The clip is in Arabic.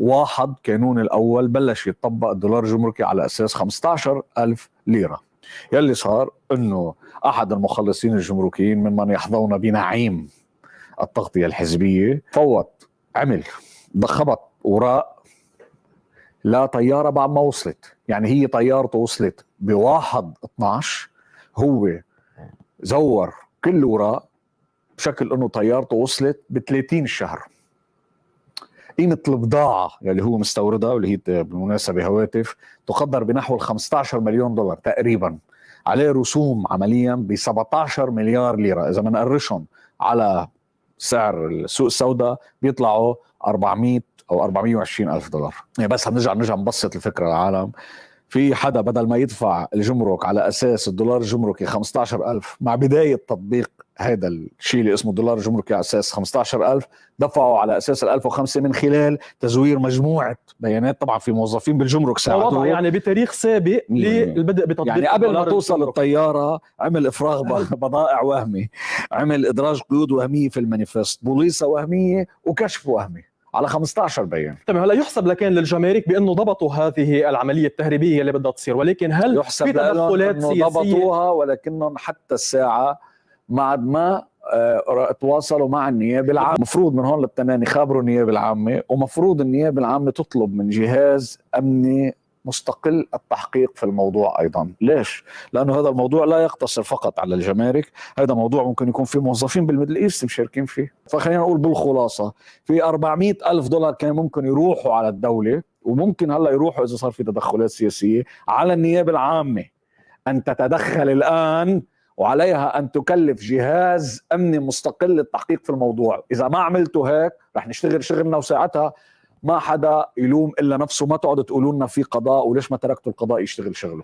واحد كانون الأول بلش يطبق الدولار الجمركي على أساس 15,000 ليرة. يلي صار أنه أحد المخلصين الجمركيين ممن يحظون بنعيم التغطية الحزبية فوت عمل ضخبط وراء لا طيارة بعد ما وصلت، يعني هي طيارته وصلت ب1/12، هو زور كل وراء بشكل انه طيارته وصلت ب30 الشهر. قيمة البضاعة اللي هو مستوردها واللي هي بالمناسبة هواتف تقدر بنحو 15 مليون دولار تقريبا، عليه رسوم عمليا ب17 مليار ليرة. إذا منقرشهم على سعر السوق السوداء بيطلعوا 400 أو 420 ألف دولار. يعني بس نرجع نبسط الفكرة للعالم. في حدا بدل ما يدفع الجمرك على أساس الدولار الجمركي 15,000 مع بداية تطبيق هذا الشيء اللي اسمه الدولار الجمركي على أساس 15,000، دفعوا على أساس 1005 من خلال تزوير مجموعة بيانات. طبعا في موظفين بالجمرك ساعدوه، يعني بتاريخ سابق للبدء بتطبيق، يعني قبل ما توصل الطيارة عمل إفراغ بضائع وهمي، عمل إدراج قيود وهمية في المانيفست، بوليصة وهمية وكشف وهمي على 15 بيان. تمام. هلا يحسب لكان للجمارك بانه ضبطوا هذه العمليه التهريبيه اللي بدها تصير، ولكن هل يحسب في تدخلات سياسيه؟ ضبطوها، ولكنهم حتى الساعه ما تواصلوا مع النيابه العامه. مفروض من هون للتنين يخابروا النيابه العامه، ومفروض النيابه العامه تطلب من جهاز امني مستقل التحقيق في الموضوع ايضا. ليش؟ لانه هذا الموضوع لا يقتصر فقط على الجمارك، هذا موضوع ممكن يكون في موظفين بالميدل ايست مشاركين فيه. فخلينا نقول بالخلاصه في 400 ألف دولار كان ممكن يروحوا على الدوله، وممكن هلا يروحوا اذا صار في تدخلات سياسيه على النيابه العامه ان تتدخل الان، وعليها ان تكلف جهاز امني مستقل للتحقيق في الموضوع. اذا ما عملتوا هيك رح نشتغل شغلنا، وساعتها ما حدا يلوم الا نفسه. ما تقعدوا تقولوا لنا في قضاء وليش ما تركتوا القضاء يشتغل شغله.